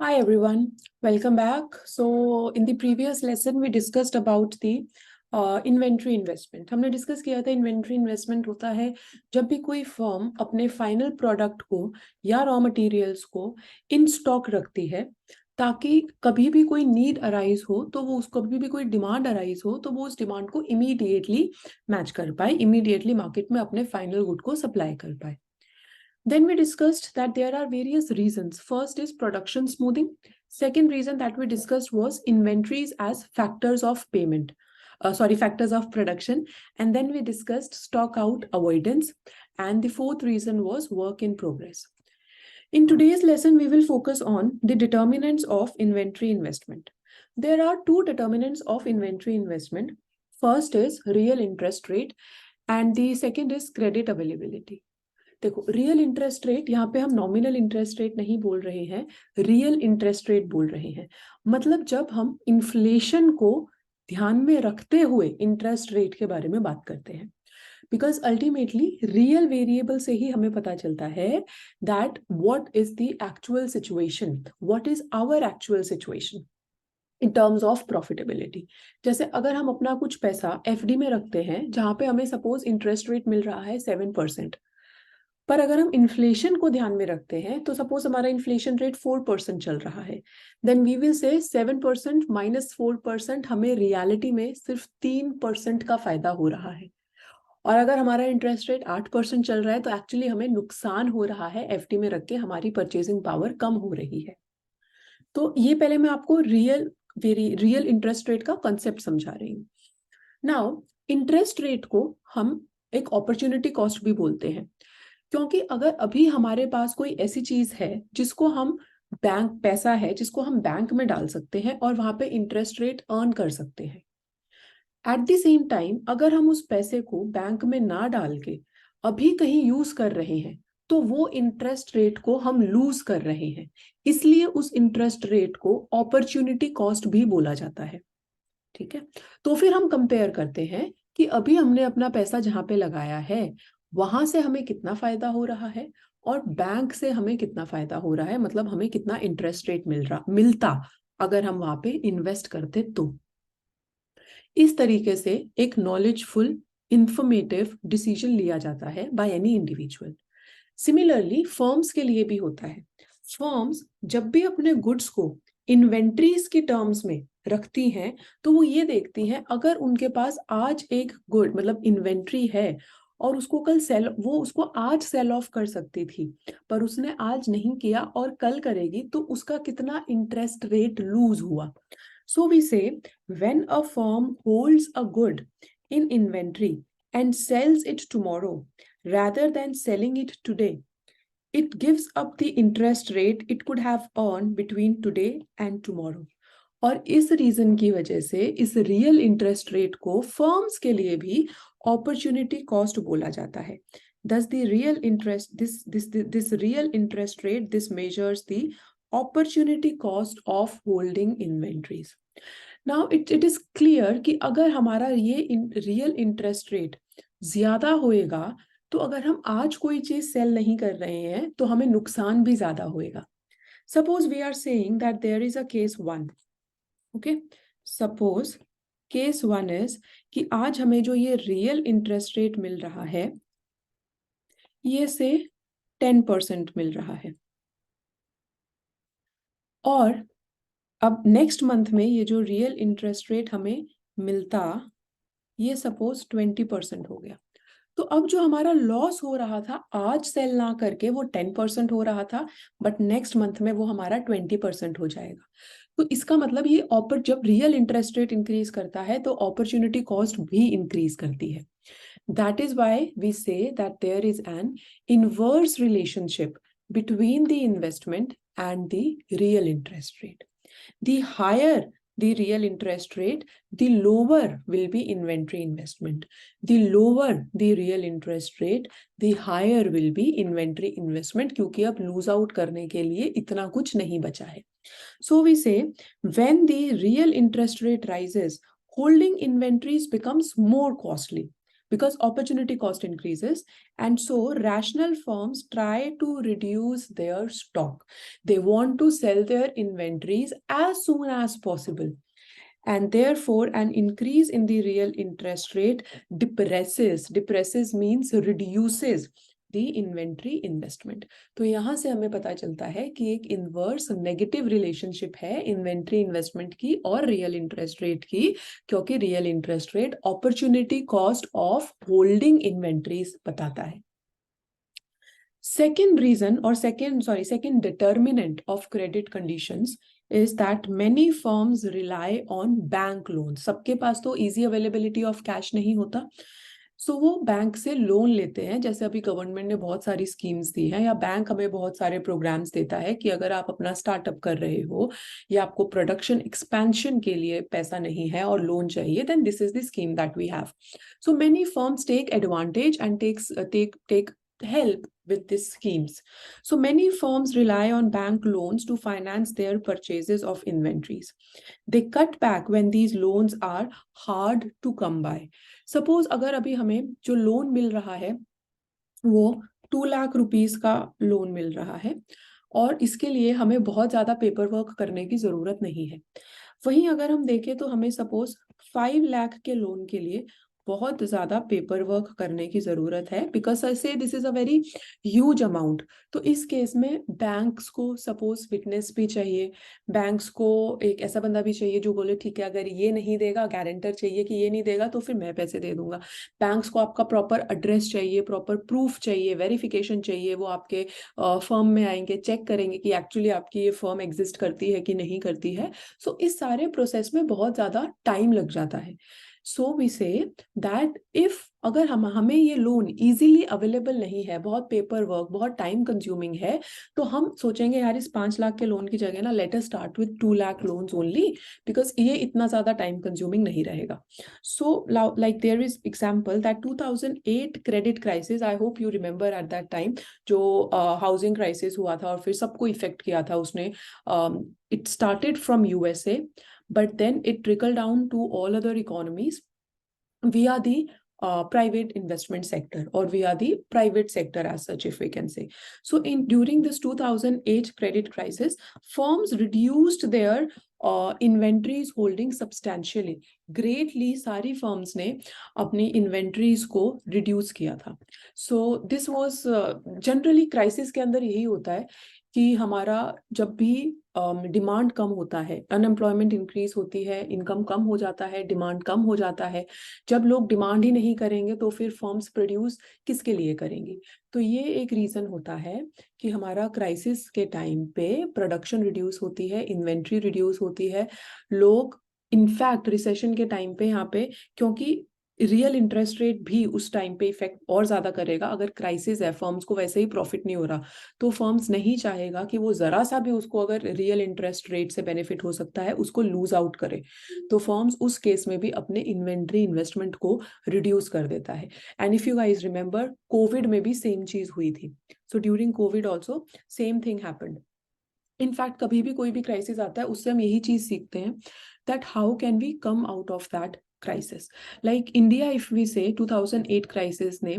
Hi everyone, welcome back. So in the previous lesson we discussed about the inventory investment. हमने discuss किया था inventory investment होता है जब भी कोई फर्म अपने फाइनल प्रोडक्ट को या रॉ मटेरियल्स को इन स्टॉक रखती है ताकि कभी भी कोई नीड अराइज हो तो वो उसको कभी भी कोई डिमांड अराइज हो तो वो उस डिमांड को इमीडिएटली मैच कर पाए, इमीडिएटली मार्केट में अपने फाइनल गुड को सप्लाई कर पाए। Then we discussed that there are various reasons. First is production smoothing. Second reason that we discussed was inventories as factors of payment. Factors of production. And then we discussed stock out avoidance. And the fourth reason was work in progress. In today's lesson, we will focus on the determinants of inventory investment. There are two determinants of inventory investment. First is real interest rate and the second is credit availability. देखो, real interest rate, यहाँ पे हम nominal interest rate नहीं बोल रहे हैं, real interest rate बोल रहे हैं। मतलब जब हम इन्फ्लेशन को ध्यान में रखते हुए इंटरेस्ट रेट के बारे में बात करते हैं, बिकॉज अल्टीमेटली रियल वेरिएबल से ही हमें पता चलता है that what is the actual situation, what is our actual situation in terms of profitability. जैसे अगर हम अपना कुछ पैसा एफडी में रखते हैं जहां पे हमें सपोज इंटरेस्ट रेट मिल रहा है 7%, पर अगर हम इन्फ्लेशन को ध्यान में रखते हैं तो सपोज हमारा इन्फ्लेशन रेट 4% चल रहा है, then we will say 7% minus 4% हमें रियलिटी में सिर्फ 3% का फायदा हो रहा है। और अगर हमारा इंटरेस्ट रेट 8% चल रहा है तो एक्चुअली हमें नुकसान हो रहा है, एफडी में रख के हमारी परचेजिंग पावर कम हो रही है। तो ये पहले मैं आपको रियल इंटरेस्ट रेट का कंसेप्ट समझा रही हूँ। नाउ इंटरेस्ट रेट को हम एक अपॉर्चुनिटी कॉस्ट भी बोलते हैं, क्योंकि अगर अभी हमारे पास कोई ऐसी चीज है जिसको हम पैसा है जिसको हम बैंक में डाल सकते हैं और वहां पे इंटरेस्ट रेट अर्न कर सकते हैं, एट द सेम टाइम अगर हम उस पैसे को बैंक में ना डाल के अभी कहीं यूज कर रहे हैं तो वो इंटरेस्ट रेट को हम लूज कर रहे हैं, इसलिए उस इंटरेस्ट रेट को अपॉर्चुनिटी कॉस्ट भी बोला जाता है। ठीक है, तो फिर हम कंपेयर करते हैं कि अभी हमने अपना पैसा जहां पे लगाया है वहां से हमें कितना फायदा हो रहा है और बैंक से हमें कितना फायदा हो रहा है, मतलब हमें कितना इंटरेस्ट रेट मिलता अगर हम वहां पे इन्वेस्ट करते तो। इस तरीके से एक नॉलेजफुल इंफॉर्मेटिव डिसीजन लिया जाता है by any individual. Similarly firms के लिए भी होता है। फर्म्स जब भी अपने गुड्स को इन्वेंट्रीज की टर्म्स में रखती हैं तो वो ये देखती हैं अगर उनके पास आज एक गुड मतलब इन्वेंट्री है और उसको कल सेल, वो उसको आज सेल ऑफ कर सकती थी पर उसने आज नहीं किया और कल करेगी तो उसका कितना इंटरेस्ट रेट लूज हुआ। So we say when a firm holds a good in inventory and sells it tomorrow rather than selling it today, it gives up the interest rate it could have earned between today and tomorrow. और इस reason की वजह से इस real interest rate को firms के लिए भी अपॉर्चुनिटी कॉस्ट बोला जाता है। Thus the real interest this real interest rate this measures the opportunity cost of holding inventories. Now it is clear कि अगर हमारा ये रियल इंटरेस्ट रेट ज्यादा होएगा तो अगर हम आज कोई चीज सेल नहीं कर रहे हैं तो हमें नुकसान भी ज्यादा होएगा। Suppose we are saying that there is a case 1। Okay, suppose case 1 is कि आज हमें जो ये रियल इंटरेस्ट रेट मिल रहा है ये से 10% मिल रहा है और अब नेक्स्ट मंथ में ये जो रियल इंटरेस्ट रेट हमें मिलता ये सपोज 20% हो गया। तो अब जो हमारा लॉस हो रहा था आज सेल ना करके वो 10% हो रहा था, बट नेक्स्ट मंथ में वो हमारा 20% हो जाएगा। तो इसका मतलब ये जब रियल इंटरेस्ट रेट इंक्रीज करता है तो अपॉर्चुनिटी कॉस्ट भी इंक्रीज करती है। That is why we say that there is an inverse relationship between the investment and the real interest rate. The higher the real interest rate, the lower will be inventory investment. The lower the real interest rate, the higher will be inventory investment, क्योंकि अब lose out करने के लिए इतना कुछ नहीं बचा है। So we say when the real interest rate rises, holding inventories becomes more costly because opportunity cost increases, and so rational firms try to reduce their stock. They want to sell their inventories as soon as possible, and therefore an increase in the real interest rate depresses means reduces the inventory investment. तो यहाँ से हमें पता चलता है कि एक inverse negative relationship है इन्वेंट्री इन्वेस्टमेंट की और रियल इंटरेस्ट रेट की, क्योंकि real interest rate opportunity cost of holding inventories बताता है। Second reason or second determinant of credit conditions is that many firms rely on bank loans. सबके पास तो easy availability of cash नहीं होता, सो वो bank से लोन लेते हैं। जैसे अभी गवर्नमेंट ने बहुत सारी स्कीम्स दी हैं, या बैंक हमें बहुत सारे प्रोग्राम्स देता है कि अगर आप अपना स्टार्टअप कर रहे हो या आपको प्रोडक्शन एक्सपेंशन के लिए पैसा नहीं है और लोन चाहिए, then this is the scheme that we have. So many firms take advantage and take help with these schemes. So many firms rely on bank loans to finance their purchases of inventories. They cut back when these loans are hard to come by. Suppose अगर अभी हमें जो loan मिल रहा है वो 2 lakh rupees का loan मिल रहा है और इसके लिए हमें बहुत ज्यादा पेपर वर्क करने की जरूरत नहीं है। वहीं अगर हम देखें तो हमें सपोज 5 लाख के लोन के लिए बहुत ज्यादा पेपर वर्क करने की जरूरत है, बिकॉज आई से this is a very huge amount. तो इस केस में बैंक्स को सपोज विटनेस भी चाहिए, बैंक्स को एक ऐसा बंदा भी चाहिए जो बोले ठीक है अगर ये नहीं देगा, गारंटर चाहिए कि ये नहीं देगा तो फिर मैं पैसे दे दूंगा। बैंक्स को आपका प्रॉपर एड्रेस चाहिए, प्रॉपर प्रूफ चाहिए, वेरिफिकेशन चाहिए, वो आपके फर्म में आएंगे, चेक करेंगे कि एक्चुअली आपकी ये फर्म एग्जिस्ट करती है कि नहीं करती है। सो इस सारे प्रोसेस में बहुत ज्यादा टाइम लग जाता है। So we say that if अगर हमें ये लोन इजीली अवेलेबल नहीं है, बहुत पेपर वर्क, बहुत टाइम कंज्यूमिंग है, तो हम सोचेंगे यार इस 5 लाख के लोन की जगह ना let us start with 2 lakh loans only, because ये इतना ज्यादा टाइम कंज्यूमिंग नहीं रहेगा। So like there is example that 2008 credit crisis, I hope you remember at that time, जो हाउसिंग क्राइसिस हुआ था और फिर सबको इफेक्ट किया था उसने। It started from USA but then it trickled down to all other economies via the private investment sector, or via the private sector as such, if we can say. So during this 2008 credit crisis, firms reduced their inventories holding substantially, greatly। सारी firms ने अपनी inventories को reduce किया था। So this was generally crisis के अंदर यही होता है कि हमारा जब भी डिमांड कम होता है, अनएम्प्लॉयमेंट इंक्रीज होती है, इनकम कम हो जाता है, डिमांड कम हो जाता है। जब लोग डिमांड ही नहीं करेंगे तो फिर फर्म्स प्रोड्यूस किसके लिए करेंगी? तो ये एक रीजन होता है कि हमारा क्राइसिस के टाइम पे प्रोडक्शन रिड्यूस होती है, इन्वेंट्री रिड्यूस होती है। लोग इनफैक्ट रिसेशन के टाइम पे यहाँ पे, क्योंकि रियल इंटरेस्ट रेट भी उस टाइम पे इफेक्ट और ज्यादा करेगा। अगर क्राइसिस है, फर्म्स को वैसे ही प्रॉफिट नहीं हो रहा, तो फर्म्स नहीं चाहेगा कि वो जरा सा भी उसको अगर रियल इंटरेस्ट रेट से बेनिफिट हो सकता है उसको लूज आउट करे। तो फर्म्स उस केस में भी अपने इन्वेंट्री इन्वेस्टमेंट को रिड्यूस कर देता है। And if you guys remember, Covid में भी सेम चीज हुई थी। So during Covid also same thing happened. In fact कभी भी कोई भी क्राइसिस आता है उससे हम यही चीज सीखते हैं that how can we come out of that crisis. Like India, if we say 2008 crisis ने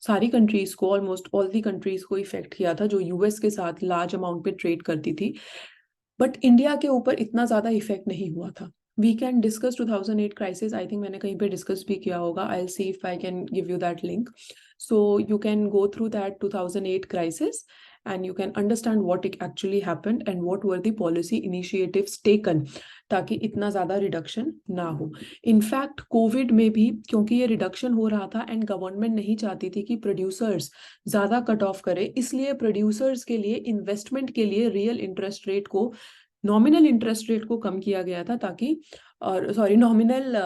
सारी कंट्रीज को, ऑलमोस्ट ऑल दी कंट्रीज को इफेक्ट किया था जो यूएस के साथ लार्ज अमाउंट पे ट्रेड करती थी, बट इंडिया के ऊपर इतना ज्यादा इफेक्ट नहीं हुआ था। We can discuss 2008 crisis, I think मैंने कहीं पे डिस्कस भी किया होगा। I will see if I can give you that link, so you can go through that 2008 crisis and you can understand what it actually happened and what were the policy initiatives taken ताकि इतना ज्यादा reduction ना हो। In fact Covid में भी क्योंकि ये reduction हो रहा था एंड गवर्नमेंट नहीं चाहती थी कि प्रोड्यूसर्स ज्यादा कट ऑफ करे, इसलिए प्रोड्यूसर्स के लिए इन्वेस्टमेंट के लिए रियल इंटरेस्ट रेट को, नॉमिनल इंटरेस्ट रेट को कम किया गया था, ताकि और सॉरी नॉमिनल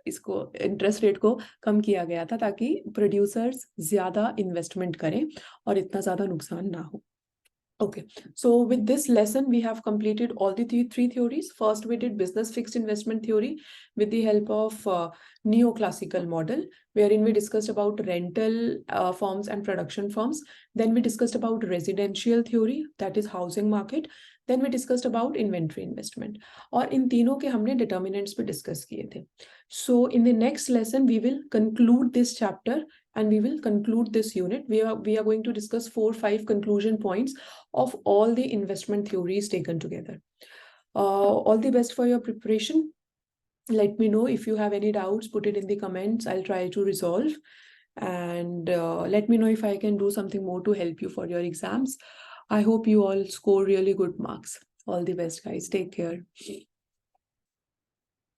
इसको इंटरेस्ट रेट को कम किया गया था ताकि प्रोड्यूसर्स ज्यादा इन्वेस्टमेंट करें और इतना ज्यादा नुकसान ना हो। Okay, so with this lesson, we have completed all the three theories. First, we did business fixed investment theory with the help of neoclassical model, wherein we discussed about rental firms and production firms. Then we discussed about residential theory, that is housing market. Then we discussed about inventory investment. और इन तीनों के हमने determinants पे discuss किए थे. So in the next lesson, we will conclude this chapter and we will conclude this unit. We are going to discuss 4-5 conclusion points of all the investment theories taken together. All the best for your preparation. Let me know if you have any doubts, put it in the comments. I'll try to resolve. And let me know if I can do something more to help you for your exams. I hope you all score really good marks. All the best, guys. Take care.